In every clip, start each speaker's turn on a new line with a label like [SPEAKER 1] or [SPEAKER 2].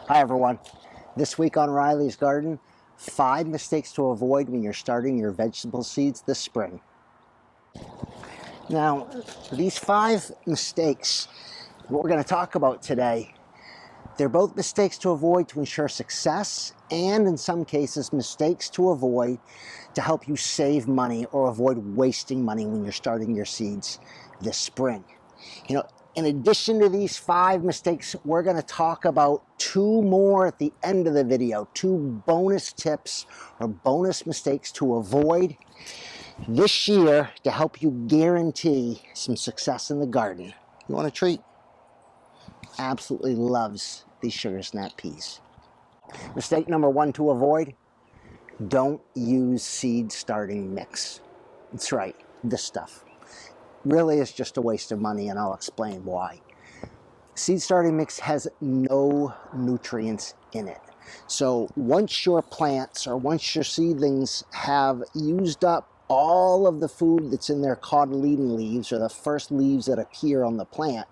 [SPEAKER 1] Hi everyone. This week on Riley's Garden, 5 mistakes to avoid when you're starting your vegetable seeds this spring. Now, these 5 mistakes, what we're going to talk about today, they're both mistakes to avoid to ensure success, and in some cases, mistakes to avoid to help you save money or avoid wasting money when you're starting your seeds this spring. In addition to these 5 mistakes, we're going to talk about 2 more at the end of the video, 2 bonus tips or bonus mistakes to avoid this year to help you guarantee some success in the garden. You want a treat? Absolutely loves these sugar snap peas. Mistake number 1 to avoid: don't use seed starting mix. That's right, this stuff really is just a waste of money, and I'll explain why. Seed starting mix has no nutrients in it. So once your plants or once your seedlings have used up all of the food that's in their cotyledon leaves, or the first leaves that appear on the plant,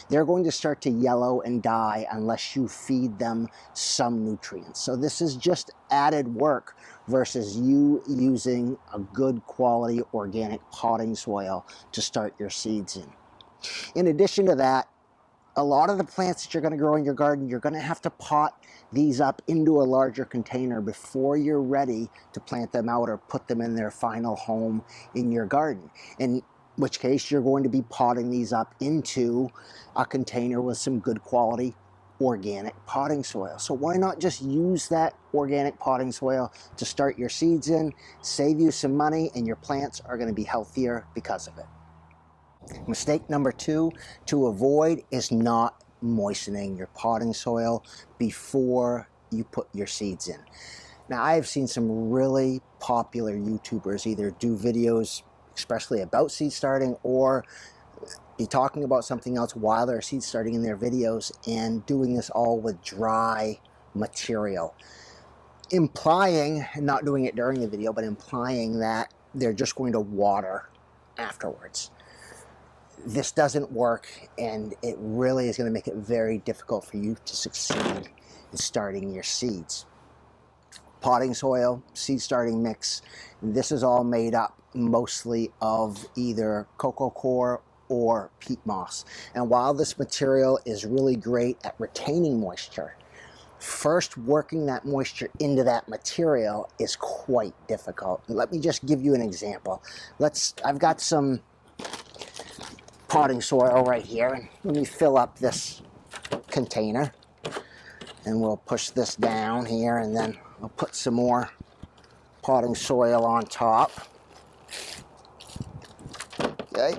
[SPEAKER 1] they're going to start to yellow and die unless you feed them some nutrients. So this is just added work versus you using a good quality organic potting soil to start your seeds in. In addition to that, a lot of the plants that you're going to grow in your garden, you're going to have to pot these up into a larger container before you're ready to plant them out or put them in their final home in your garden. In which case you're going to be potting these up into a container with some good quality organic potting soil. So why not just use that organic potting soil to start your seeds in, save you some money, and your plants are going to be healthier because of it. Mistake number 2 to avoid is not moistening your potting soil before you put your seeds in. Now, I have seen some really popular YouTubers either do videos especially about seed starting or be talking about something else while they're seed starting in their videos, and doing this all with dry material, implying, not doing it during the video, but implying that they're just going to water afterwards. This doesn't work, and it really is going to make it very difficult for you to succeed in starting your seeds. Potting soil, seed starting mix, this is all made up mostly of either cocoa coir or peat moss. And while this material is really great at retaining moisture, first working that moisture into that material is quite difficult. Let me just give you an example. I've got some potting soil right here, and let me fill up this container, and we'll push this down here, and then I'll put some more potting soil on top. Okay,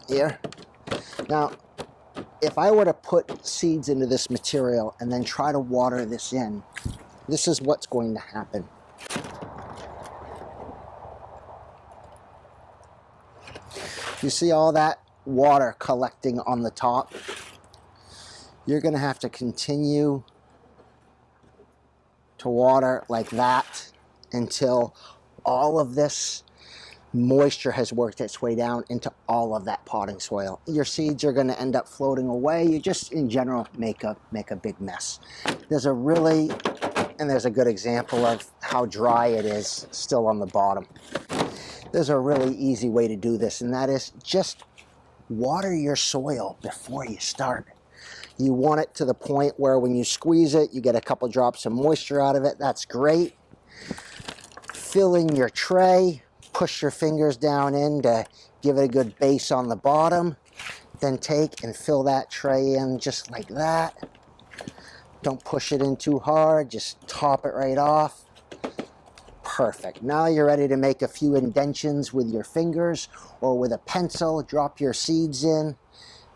[SPEAKER 1] here. Now, if I were to put seeds into this material and then try to water this in, this is what's going to happen. You see all that water collecting on the top? You're going to have to continue to water like that until all of this moisture has worked its way down into all of that potting soil. Your seeds are going to end up floating away. You just, in general, make a big mess. There's a good example of how dry it is still on the bottom. There's a really easy way to do this, and that is just water your soil before you start. You want it to the point where when you squeeze it, you get a couple drops of moisture out of it. That's great. Fill in your tray. Push your fingers down in to give it a good base on the bottom. Then take and fill that tray in just like that. Don't push it in too hard. Just top it right off. Perfect. Now you're ready to make a few indentions with your fingers or with a pencil. Drop your seeds in.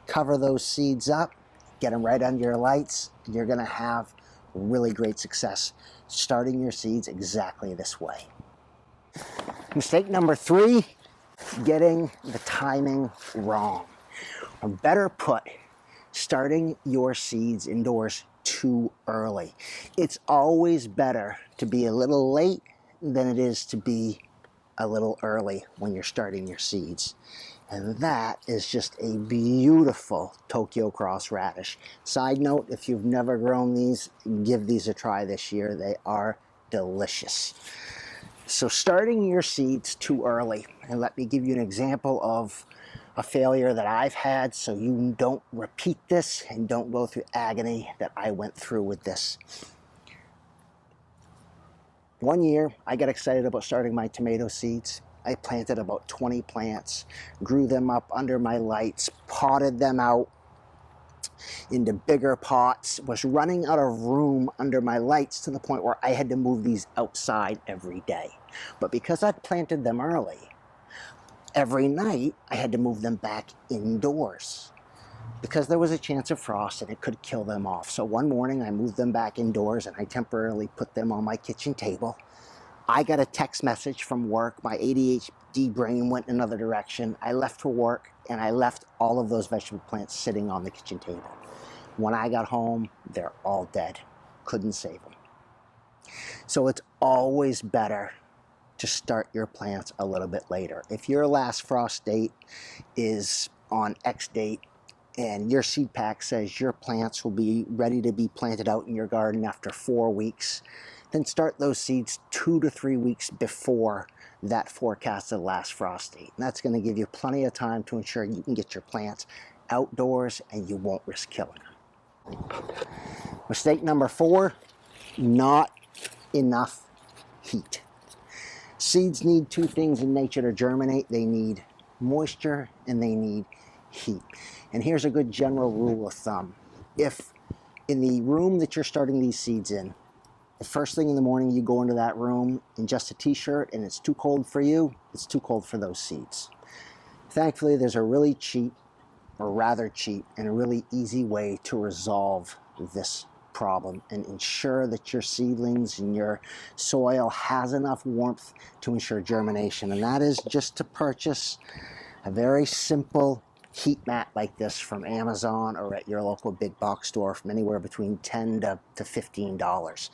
[SPEAKER 1] Cover those seeds up. Get them right under your lights. You're going to have really great success starting your seeds exactly this way. Mistake number 3, getting the timing wrong. Or better put, starting your seeds indoors too early. It's always better to be a little late than it is to be a little early when you're starting your seeds. And that is just a beautiful Tokyo cross radish. Side note, if you've never grown these, give these a try this year. They are delicious. So starting your seeds too early, and let me give you an example of a failure that I've had so you don't repeat this and don't go through agony that I went through with this. One year, I got excited about starting my tomato seeds. I planted about 20 plants, grew them up under my lights, potted them out into bigger pots, was running out of room under my lights to the point where I had to move these outside every day. But because I planted them early, every night I had to move them back indoors because there was a chance of frost and it could kill them off. So one morning I moved them back indoors and I temporarily put them on my kitchen table. I got a text message from work. My ADHD brain went in another direction. I left for work and I left all of those vegetable plants sitting on the kitchen table. When I got home, they're all dead. Couldn't save them. So it's always better to start your plants a little bit later. If your last frost date is on X date and your seed pack says your plants will be ready to be planted out in your garden after 4 weeks, then start those seeds 2 to 3 weeks before that forecasted last frost date. And that's going to give you plenty of time to ensure you can get your plants outdoors and you won't risk killing them. Mistake number 4, not enough heat. Seeds need 2 things in nature to germinate. They need moisture and they need heat. And here's a good general rule of thumb. If in the room that you're starting these seeds in, the first thing in the morning you go into that room in just a t-shirt and it's too cold for you, it's too cold for those seeds. Thankfully, there's a really cheap, or rather cheap, and a really easy way to resolve this problem and ensure that your seedlings and your soil has enough warmth to ensure germination. And that is just to purchase a very simple heat mat like this from Amazon or at your local big box store from anywhere between $10 to $15.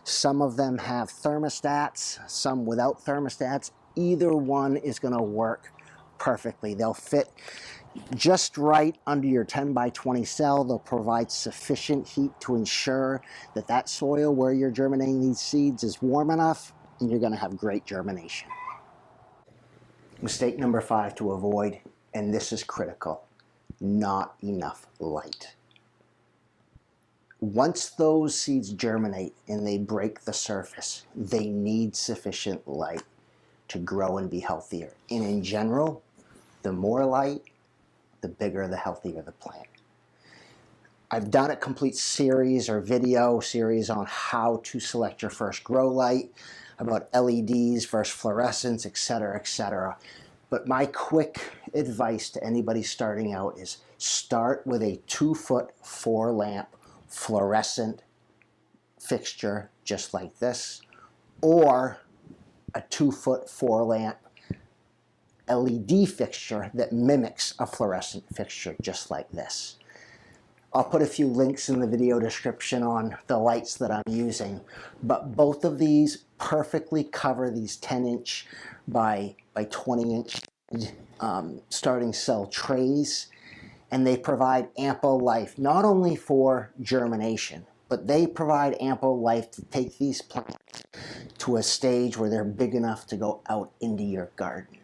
[SPEAKER 1] Some of them have thermostats, some without thermostats. Either one is going to work perfectly. They'll fit just right under your 10 by 20 cell. They'll provide sufficient heat to ensure that that soil where you're germinating these seeds is warm enough, and you're going to have great germination. Mistake number 5 to avoid, and this is critical, not enough light. Once those seeds germinate and they break the surface, they need sufficient light to grow and be healthier. And in general, the more light, the bigger, the healthier the plant. I've done a complete series or video series on how to select your first grow light, about LEDs versus fluorescents, etc., etc. But my quick advice to anybody starting out is start with a 2-foot 4-lamp fluorescent fixture just like this, or a 2-foot 4-lamp LED fixture that mimics a fluorescent fixture just like this. I'll put a few links in the video description on the lights that I'm using, but both of these perfectly cover these 10-inch by 20-inch starting cell trays, and they provide ample life, not only for germination, but they provide ample life to take these plants to a stage where they're big enough to go out into your garden.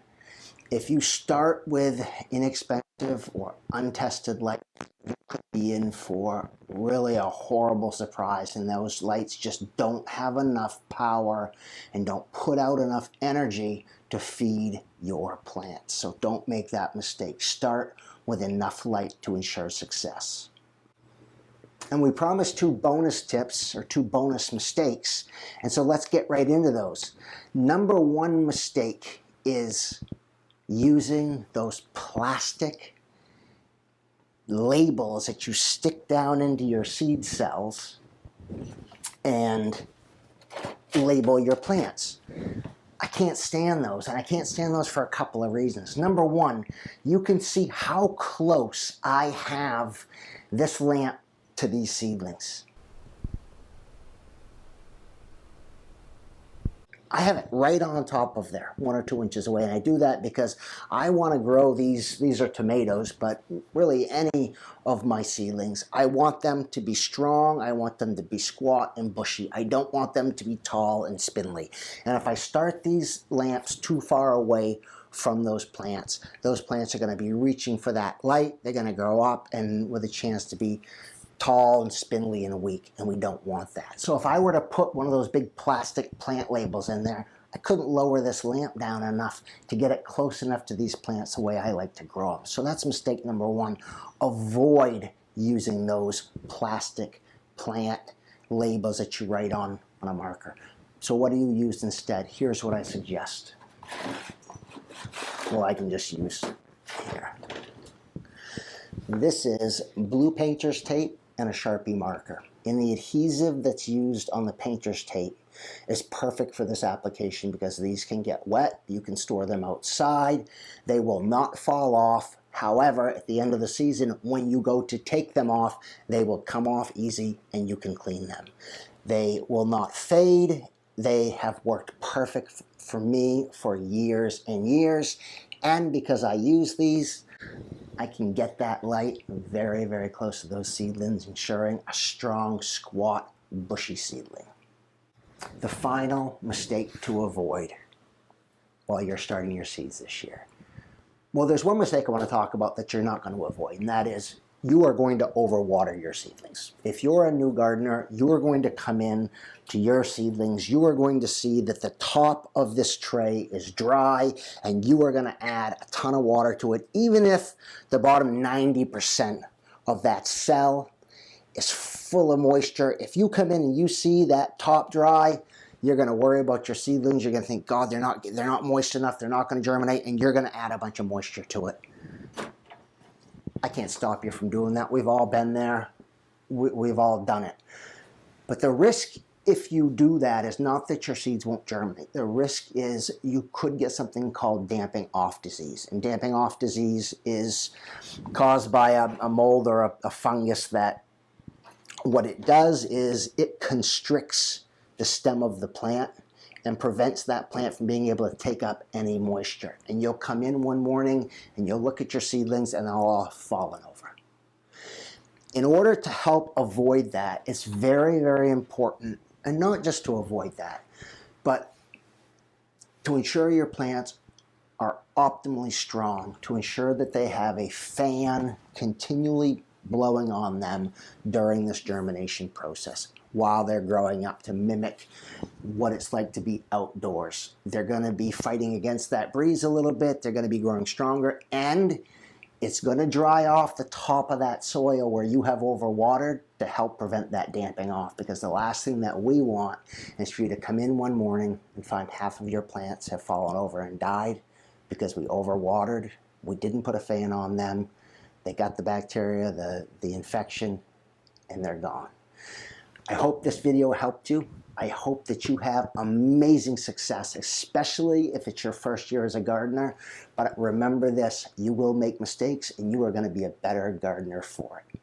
[SPEAKER 1] If you start with inexpensive or untested light, you could be in for really a horrible surprise, and those lights just don't have enough power and don't put out enough energy to feed your plants. So don't make that mistake. Start with enough light to ensure success. And we promised 2 bonus tips or 2 bonus mistakes, and so let's get right into those. Number 1 mistake is using those plastic labels that you stick down into your seed cells and label your plants. I can't stand those, and I can't stand those for a couple of reasons. Number 1, you can see how close I have this lamp to these seedlings. I have it right on top of there, 1 or 2 inches away, and I do that because I want to grow these are tomatoes, but really any of my seedlings. I want them to be strong, I want them to be squat and bushy. I don't want them to be tall and spindly. And if I start these lamps too far away from those plants are going to be reaching for that light. They're going to grow up and with a chance to be tall and spindly in a week, and we don't want that. So if I were to put one of those big plastic plant labels in there, I couldn't lower this lamp down enough to get it close enough to these plants the way I like to grow them. So that's mistake number one. Avoid using those plastic plant labels that you write on a marker. So what do you use instead? Here's what I suggest. Well, I can just use here. This is blue painter's tape and a Sharpie marker. And the adhesive that's used on the painter's tape is perfect for this application because these can get wet. You can store them outside. They will not fall off. However, at the end of the season, when you go to take them off, they will come off easy and you can clean them. They will not fade. They have worked perfect for me for years and years. And because I use these, I can get that light very, very close to those seedlings, ensuring a strong, squat, bushy seedling. The final mistake to avoid while you're starting your seeds this year. Well, there's one mistake I want to talk about that you're not going to avoid, and that is you are going to overwater your seedlings. If you're a new gardener, you are going to come in to your seedlings, you are going to see that the top of this tray is dry, and you are going to add a ton of water to it, even if the bottom 90% of that cell is full of moisture. If you come in and you see that top dry, you're going to worry about your seedlings. You're going to think, God, they're not moist enough, they're not going to germinate, and you're going to add a bunch of moisture to it. I can't stop you from doing that. We've all been there. We've all done it. But the risk if you do that is not that your seeds won't germinate. The risk is you could get something called damping off disease. And damping off disease is caused by a mold or a fungus that what it does is it constricts the stem of the plant and prevents that plant from being able to take up any moisture. And you'll come in one morning and you'll look at your seedlings and they'll all have fallen over. In order to help avoid that, it's very, very important, and not just to avoid that, but to ensure your plants are optimally strong, to ensure that they have a fan continually blowing on them during this germination process while they're growing up to mimic what it's like to be outdoors. They're going to be fighting against that breeze a little bit. They're going to be growing stronger, and it's going to dry off the top of that soil where you have overwatered to help prevent that damping off, because the last thing that we want is for you to come in one morning and find half of your plants have fallen over and died because we overwatered, we didn't put a fan on them, they got the bacteria, the infection, and they're gone. I hope this video helped you. I hope that you have amazing success, especially if it's your first year as a gardener. But remember this, you will make mistakes and you are going to be a better gardener for it.